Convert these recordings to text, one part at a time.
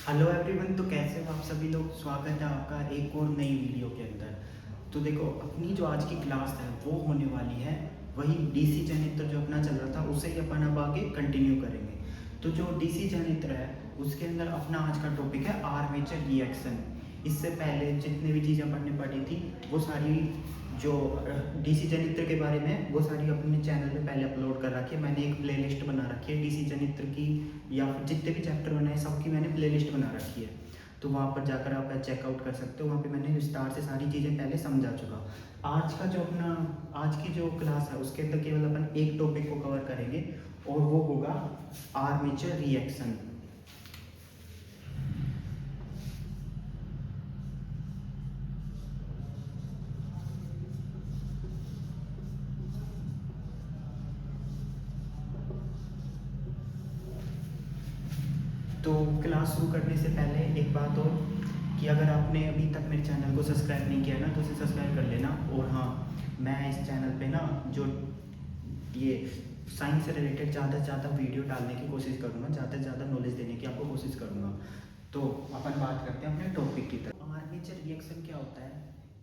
Hello everyone. तो कैसे हो आप सभी लोग। स्वागत है आपका एक और नई वीडियो के अंदर। तो देखो, अपनी जो आज की क्लास है वो होने वाली है वही डीसी जनित्र जो अपना चल रहा था उसे ही अपन अब आगे कंटिन्यू करेंगे। तो जो डीसी जनित्र है उसके अंदर अपना आज का टॉपिक है आर्मेचर रिएक्शन। इससे पहले जितनी भी चीज़ें अपन ने पढ़ी थी वो सारी जो डीसी जनित्र के बारे में वो सारी अपने चैनल पे पहले अपलोड कर रखी है। मैंने एक प्लेलिस्ट बना रखी है डीसी जनित्र की, या फिर जितने भी चैप्टर बनाए सबकी मैंने प्लेलिस्ट बना रखी है। तो वहाँ पर जाकर आप चेकआउट कर सकते हो। वहाँ पे मैंने विस्तार से सारी चीज़ें पहले समझा चुका। आज का जो अपना आज की जो क्लास है उसके अंदर केवल अपन एक टॉपिक को कवर करेंगे और वो होगा आर्मेचर रिएक्शन। तो क्लास शुरू करने से पहले एक बात और कि अगर आपने अभी तक मेरे चैनल को सब्सक्राइब नहीं किया ना तो उसे सब्सक्राइब कर लेना। और हाँ, मैं इस चैनल पे ना जो ये साइंस से रिलेटेड ज़्यादा से ज़्यादा वीडियो डालने की कोशिश करूँगा, ज़्यादा से ज़्यादा नॉलेज देने की आपको कोशिश करूँगा। तो अपन बात करते हैं अपने टॉपिक की तरफ। आर्मेचर रिएक्शन क्या होता है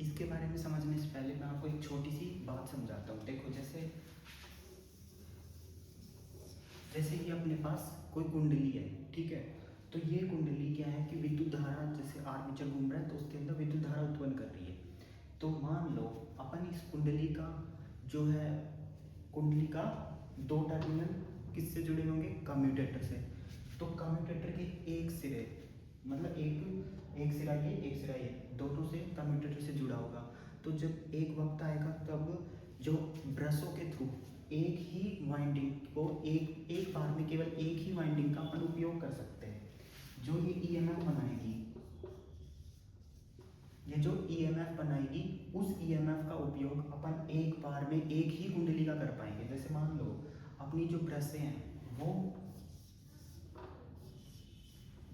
इसके बारे में समझने से पहले मैं आपको एक छोटी सी बात समझाता हूँ। देखो, जैसे जैसे कि अपने पास कोई कुंडली है, ठीक है। तो ये कुंडली क्या है कि विद्युत धारा, जैसे आर्मेचर घूम रहा है तो उसके अंदर विद्युत धारा उत्पन्न कर रही है। तो मान लो अपन इस कुंडली का जो है, कुंडली का दो टर्मिनल किससे जुड़े होंगे, कम्यूटेटर से। तो कम्यूटेटर के एक सिरे, मतलब एक एक सिरा ये एक सिरा ये, दोनों से कम्यूटेटर से जुड़ा होगा। तो जब एक वक्त आएगा तब जो ब्रशों के थ्रू एक ही वाइंडिंग को एक एक बार में केवल एक ही वाइंडिंग का अपन उपयोग कर सकते हैं। जो ये ईएमएफ बनाएगी, ये जो ईएमएफ बनाएगी उस ईएमएफ का उपयोग अपन एक बार में एक ही कुंडली का कर पाएंगे। जैसे मान लो अपनी जो ब्रशें हैं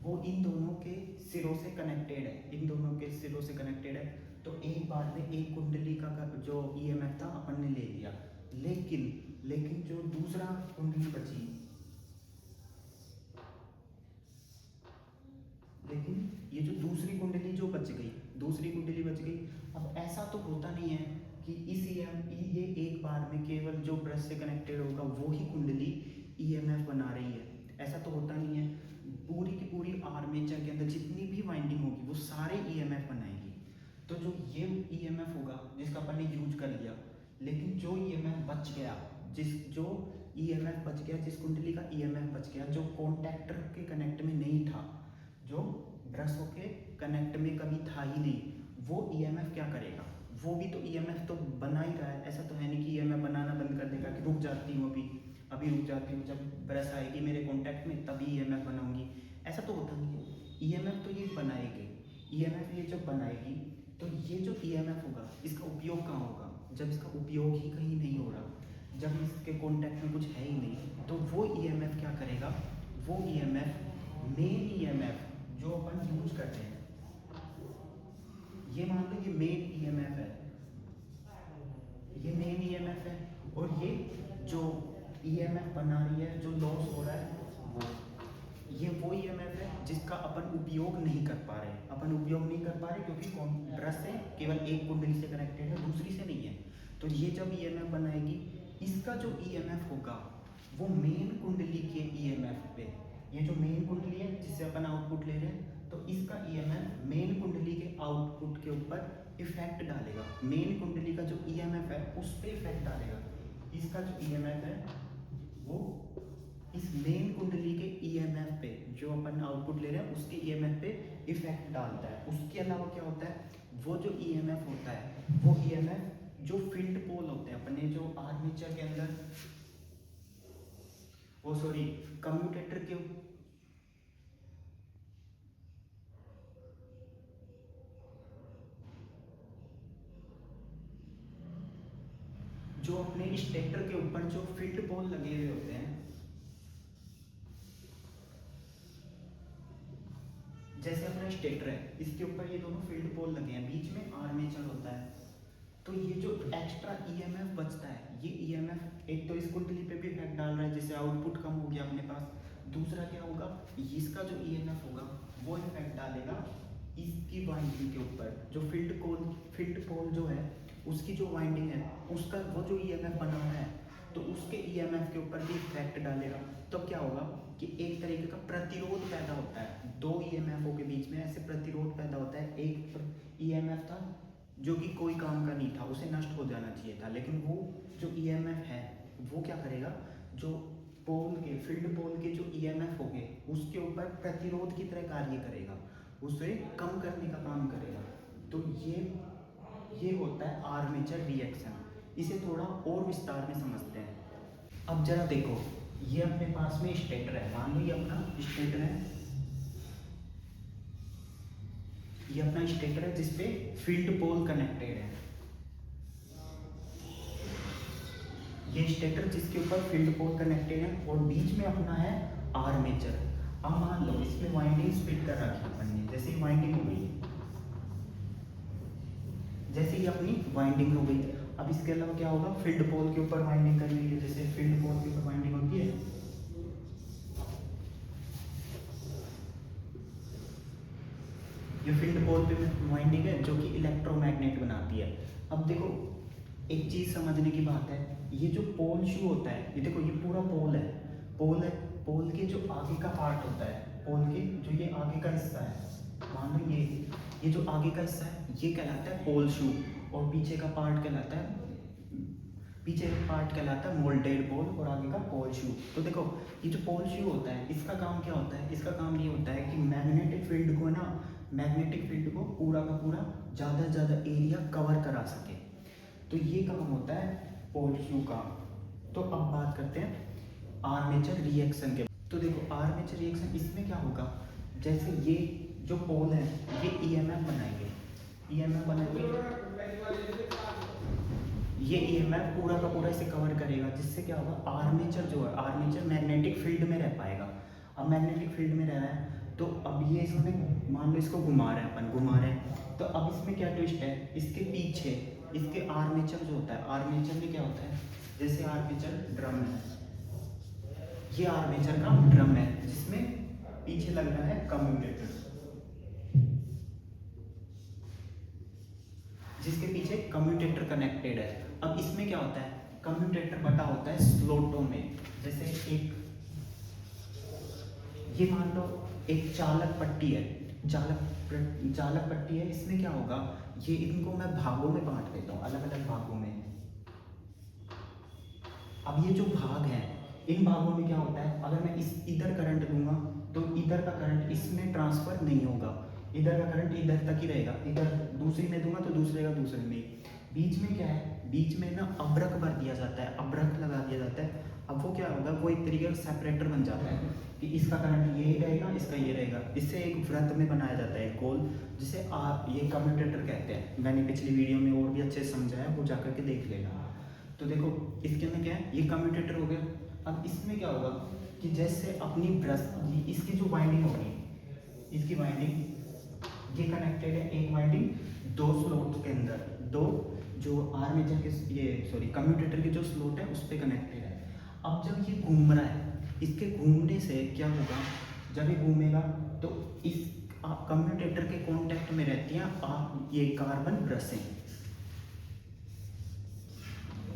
वो इन दोनों के सिरों से कनेक्टेड है, इन दोनों के सिरों से कनेक्टेड है। तो एक बार में एक कुंडली का जो ईएमएफ था अपन ने ले लिया। लेकिन जो दूसरा कुंडली बची, लेकिन ये जो दूसरी कुंडली जो बच गई, दूसरी कुंडली बच गई। अब ऐसा तो होता नहीं है कि इस ये एक बार में केवल जो ब्रश से कनेक्टेड होगा वो ही कुंडली ईएमएफ बना रही है, ऐसा तो होता नहीं है। पूरी की पूरी आर्मेचर के अंदर जितनी भी वाइंडिंग होगी वो सारे ईएमएफ बनाएगी। तो जो ये ईएमएफ होगा जिसका अपन ने यूज कर लिया, लेकिन जो ईएमएफ बच गया, जो ईएमएफ बच गया, जिस कुंडली का ईएमएफ बच गया जो कॉन्टैक्टर के कनेक्ट में नहीं था, जो ब्रशों के कनेक्ट में कभी था ही नहीं, वो ईएमएफ क्या करेगा, वो भी तो ईएमएफ तो बना ही रहा है। ऐसा तो है नहीं कि ईएमएफ बनाना बंद कर देगा कि रुक जाती हूँ अभी रुक जाती हूँ, जब ब्रश आएगी मेरे कॉन्टैक्ट में तभी ईएमएफ बनाऊंगी। ऐसा तो होता नहीं है। ईएमएफ तो ये बनाएगी। ईएमएफ ये जब बनाएगी तो ये जो ईएमएफ होगा इसका उपयोग कहाँ होगा, जब इसका उपयोग ही कहीं नहीं हो रहा, जब इसके कॉन्टैक्ट में कुछ है ही नहीं, तो वो ईएमएफ क्या करेगा, वो ईएमएफ मेन ईएमएफ जो अपन यूज करते हैं, ये मान लो ये मेन ईएमएफ है, ये मेन ईएमएफ है। और ये जो ईएमएफ बना रही है, जो लॉस हो रहा है वो ईएमएफ है जिसका अपन उपयोग नहीं कर पा रहे। अपन उपयोग नहीं कर पा रहे क्योंकि ब्रश से केवल एक कुंडली से कनेक्टेड है, दूसरी से नहीं है। तो ये जब ईएमएफ बनाएगी, इसका जो ईएमएफ होगा वो मेन कुंडली के ईएमएफ पे, ये जो मेन कुंडली है जिससे अपन आउटपुट ले रहे हैं, तो इसका ईएमएफ मेन कुंडली के आउटपुट के ऊपर इफेक्ट डालेगा। मेन कुंडली का जो ईएमएफ है उस पर इफेक्ट डालेगा। इसका जो ईएमएफ है वो इस मेन कुंडली के ईएमएफ पे, जो अपन आउटपुट ले रहे हैं उसके ईएमएफ पे इफेक्ट डालता है। उसके अलावा क्या होता है, वो जो ईएमएफ होता है वो ईएमएफ जो फील्ड पोल होते हैं अपने जो आर्मेचर के अंदर, वो सॉरी कम्यूटेटर के जो अपने स्टेटर के ऊपर जो फील्ड पोल लगे हुए होते हैं, जैसे अपना स्टेटर है इसके ऊपर ये दोनों फील्ड पोल लगे हैं, बीच में आर्मेचर होता है। तो ये जो एक्स्ट्रा ईएमएफ बचता है, ये ईएमएफ एक तो इस कुंडली पे भी इफेक्ट डाल रहा है जिससे आउटपुट कम हो गया अपने पास। दूसरा क्या होगा, इसका जो ईएमएफ होगा वो वाइंडिंग के ऊपर जो फील्ड पोल जो है उसकी जो वाइंडिंग है उसका वो जो ईएमएफ बना हुआ है तो उसके ईएमएफ के ऊपर भी इफेक्ट डालेगा। तो क्या होगा कि एक तरीके का प्रतिरोध पैदा होता है, दो ईएमएफओ के बीच में ऐसे प्रतिरोध पैदा होता है। एक ईएमएफ था जो कि कोई काम का नहीं था, उसे नष्ट हो जाना चाहिए था, लेकिन वो जो ईएमएफ है वो क्या करेगा, जो फील्ड पोल के जो ईएमएफ होंगे उसके ऊपर प्रतिरोध की तरह कार्य करेगा, उसे कम करने का काम करेगा। तो ये होता है आर्मेचर रिएक्शन। इसे थोड़ा और विस्तार में समझते हैं। अब जरा देखो, ये अपने पास में स्टेटर है, मान लो ये अपना स्टेटर है, ये अपना स्टेटर है जिसपे फील्ड पोल कनेक्टेड है। ये स्टेटर जिसके ऊपर फील्ड पोल कनेक्टेड है और बीच में अपना है आर्मेचर। अब मान लो इसमें वाइंडिंग फिट कर रखी है अपन ने, जैसे ही वाइंडिंग हो गई, जैसे ही अपनी वाइंडिंग हो गई, अब इसके अलावा क्या होगा, फील्ड पोल के ऊपर वाइंडिंग करनी है, जैसे फील्ड पोल के ऊपर वाइंडिंग होती है, ये फील्ड पोल पे वाइंडिंग है जो कि इलेक्ट्रोमैग्नेट बनाती है। अब देखो एक चीज समझने की बात है, ये जो पोल शू होता है, ये देखो ये पूरा पोल है, पोल के जो आगे का पार्ट होता है, पोल के जो ये आगे का हिस्सा है, मान लो ये जो आगे का हिस्सा है ये कहलाता है पोल शू, और पीछे का पार्ट कहलाता है मोल्डेड पोल, और आगे का पोल शू। तो देखो ये जो पोल शू होता है इसका काम क्या होता है, इसका काम ये होता है कि मैग्नेटिक फील्ड को पूरा का पूरा ज़्यादा से ज़्यादा एरिया कवर करा सके। तो ये काम होता है पोल शू का। तो अब बात करते हैं आर्मेचर रिएक्शन के। तो देखो आर्मेचर रिएक्शन, इसमें क्या होगा, जैसे ये जो पोल है ये ईएमएफ बनाएंगे, ये ईएमएफ पूरा का पूरा इसे कवर करेगा, जिससे क्या होगा, आर्मेचर मैग्नेटिक फील्ड में रह पाएगा। अब मैग्नेटिक फील्ड में रह रहा है तो अब ये इसमें मान लो इसको घुमा रहे हैं, तो अब इसमें क्या ट्विस्ट है, इसके पीछे इसके आर्मेचर जो होता है, आर्मेचर में क्या होता है, जैसे आर्मेचर ड्रम है, ये आर्मेचर का ड्रम है जिसमें पीछे लग रहा है कम्यूटेटर, जिसके पीछे कम्यूटेटर कनेक्टेड है। अब इसमें क्या होता है, कम्यूटेटर बटा होता है स्लोटों में। जैसे ये मान लो एक चालक पट्टी है, इसमें क्या होगा, ये इनको मैं भागों में बांट देता हूँ, अलग अलग भागों में। अब ये जो भाग हैं इन भागों में क्या होता है, अगर मैं इधर करंट दूंगा तो इधर का करंट इसमें ट्रांसफर नहीं होगा, इधर का करंट इधर तक ही रहेगा, इधर दूसरी में दूंगा तो दूसरे का दूसरे में। बीच में क्या है, बीच में ना अब्रक भर दिया जाता है, अब्रक लगा दिया जाता है। अब वो क्या होगा, वो एक तरीके का सेपरेटर बन जाता है कि इसका करंट ये रहेगा, इसका ये रहेगा। इससे एक वृत्त में बनाया जाता है गोल, जिसे आप ये कम्यूटेटर कहते हैं। मैंने पिछली वीडियो में और भी अच्छे से समझाया, वो जाकर के देख लेना। तो देखो इसके में क्या है, ये कम्यूटेटर हो गया। अब इसमें क्या होगा कि जैसे अपनी इसकी जो वाइंडिंग होगी, इसकी वाइंडिंग ये कनेक्टेड है, एक वाइंडिंग दो स्लोट के अंदर, दो जो आर्मेचर के कम्यूटेटर के जो स्लोट है उस पर कनेक्टेड है। अब जब ये घूम रहा है, इसके घूमने से क्या होगा, जब ये घूमेगा तो इस कम्यूटेटर के कांटेक्ट में रहती हैं ये कार्बन ब्रशें।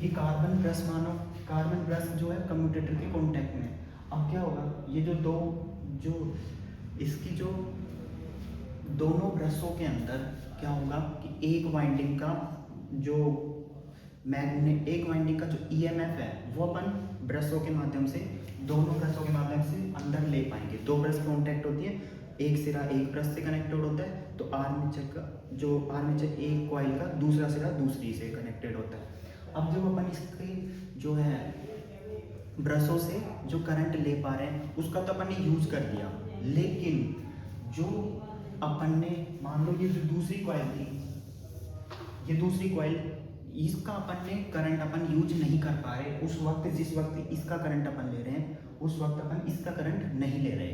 ये कार्बन ब्रश जो है कम्यूटेटर के कांटेक्ट में। अब क्या होगा, ये जो दोनों ब्रशों के अंदर क्या होगा कि एक वाइंडिंग का जो ईएमएफ है वो अपन ब्रशों के माध्यम से, दोनों ब्रशों के माध्यम से अंदर ले पाएंगे। दो ब्रश कांटेक्ट होती है, एक सिरा एक ब्रश से कनेक्टेड होता है, तो आर्मेचर एक कॉइल का दूसरा सिरा दूसरी से कनेक्टेड होता है। अब जब अपन इसके जो है ब्रशों से जो करंट ले पा रहे हैं उसका तो अपन ने यूज कर दिया, लेकिन जो अपन ने मान लो ये जो दूसरी कॉइल थी, ये दूसरी कॉइल, इसका अपन ने करंट अपन यूज नहीं कर पा रहे उस वक्त, जिस वक्त इसका करंट अपन ले रहे हैं उस वक्त अपन इसका करंट नहीं ले रहे।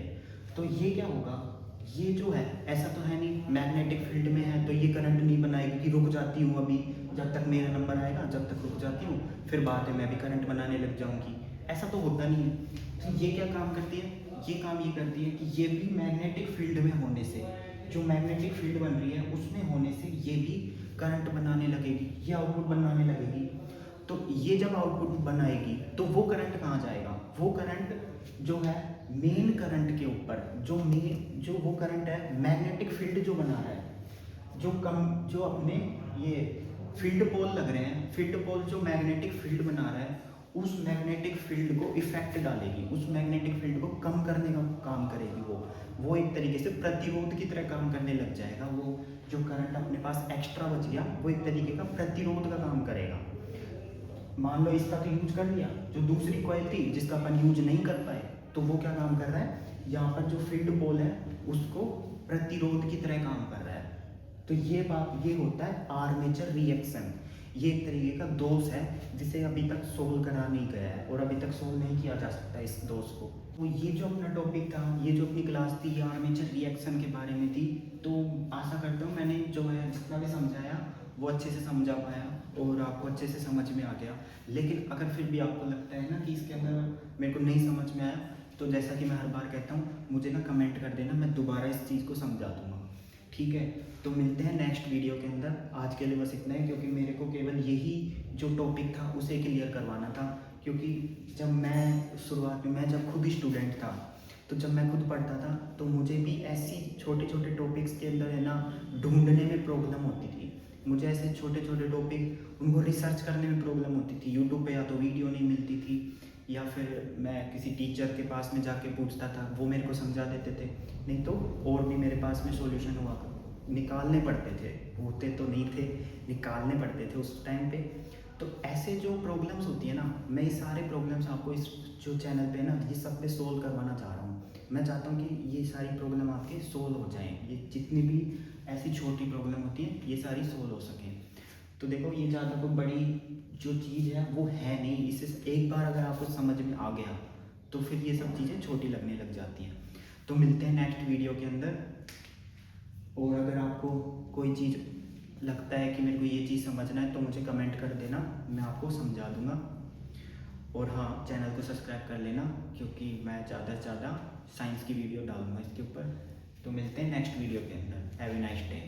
तो ये क्या होगा, ये जो है ऐसा तो है नहीं, मैग्नेटिक फील्ड में है तो ये करंट नहीं बनाएगी कि रुक जाती हूँ अभी, जब तक मेरा नंबर आएगा जब तक रुक जाती हूँ, फिर बाद में मैं भी करंट बनाने लग जाऊँगी। ऐसा तो होता नहीं है। तो ये क्या काम करती है, ये काम ये करती है कि ये भी मैग्नेटिक फील्ड में होने से जो जो मैग्नेटिक फील्ड बन रही है उसमें होने से ये भी करंट बनाने लगेगी, ये आउटपुट बनाने लगेगी। तो ये जब आउटपुट बनाएगी तो वो करंट कहाँ जाएगा, वो करंट जो है मेन करंट के ऊपर, जो वो करंट है मैग्नेटिक फील्ड जो बना रहा है, जो अपने ये फील्ड पोल लग रहे हैं, फील्ड पोल जो मैग्नेटिक फील्ड बना रहा है उस मैग्नेटिक फील्ड को इफेक्ट डालेगी, उस मैग्नेटिक फील्ड को कम करने का काम करेगी। वो एक तरीके से प्रतिरोध की तरह काम करने लग जाएगा। वो जो करंट अपने पास एक्स्ट्रा बच गया वो एक तरीके का प्रतिरोध का काम करेगा। मान लो इसका तो यूज कर लिया, जो दूसरी कॉइल थी जिसका अपन यूज नहीं कर पाए, तो वो क्या काम कर रहा है, यहाँ पर जो फील्ड पोल है उसको प्रतिरोध की तरह काम कर रहा है। तो ये होता है आर्मेचर रिएक्शन। ये एक तरीके का दोष है जिसे अभी तक सोल्व करा नहीं गया है और अभी तक सोल्व नहीं किया जा सकता इस दोष को। तो ये जो अपना टॉपिक था, ये जो अपनी क्लास थी, ये आर्मेचर रिएक्शन के बारे में थी। तो आशा करता हूँ मैंने जो है जितना भी समझाया वो अच्छे से समझा पाया और आपको अच्छे से समझ में आ गया। लेकिन अगर फिर भी आपको लगता है ना कि इसके अंदर मेरे को नहीं समझ में आया, तो जैसा कि मैं हर बार कहता हूँ, मुझे ना कमेंट कर देना, मैं दोबारा इस चीज़ को समझा दूँगा। ठीक है, तो मिलते हैं नेक्स्ट वीडियो के अंदर। आज के लिए बस इतना ही, क्योंकि मेरे को केवल यही जो टॉपिक था उसे क्लियर करवाना था। क्योंकि जब मैं शुरुआत में, मैं जब खुद ही स्टूडेंट था, तो जब मैं खुद पढ़ता था तो मुझे भी ऐसी छोटे छोटे टॉपिक्स के अंदर है ना ढूंढने में प्रॉब्लम होती थी। मुझे ऐसे छोटे छोटे टॉपिक उनको रिसर्च करने में प्रॉब्लम होती थी। यूट्यूब पे या तो वीडियो नहीं मिलती थी, या फिर मैं किसी टीचर के पास में जाके पूछता था, वो मेरे को समझा देते थे, नहीं तो और भी मेरे पास में सॉल्यूशन हुआ निकालने पड़ते थे, होते तो नहीं थे, निकालने पड़ते थे उस टाइम पे। तो ऐसे जो प्रॉब्लम्स होती है ना, मैं ये सारे प्रॉब्लम्स आपको इस जो चैनल पे ना ये सब पे सोल्व करवाना चाह रहा हूँ। मैं चाहता हूँ कि ये सारी प्रॉब्लम आपके सोल्व हो जाएं, ये जितनी भी ऐसी छोटी प्रॉब्लम होती हैं ये सारी सोल्व हो सकें। तो देखो, ये ज़्यादा कोई बड़ी जो चीज़ है वो है नहीं। इससे एक बार अगर आपको समझ में आ गया तो फिर ये सब चीज़ें छोटी लगने लग जाती हैं। तो मिलते हैं नेक्स्ट वीडियो के अंदर। और अगर आपको कोई चीज़ लगता है कि मेरे को ये चीज़ समझना है तो मुझे कमेंट कर देना, मैं आपको समझा दूंगा। और हाँ, चैनल को सब्सक्राइब कर लेना, क्योंकि मैं ज़्यादा से ज़्यादा साइंस की वीडियो डालूंगा इसके ऊपर। तो मिलते हैं नेक्स्ट वीडियो के अंदर। Have a nice day.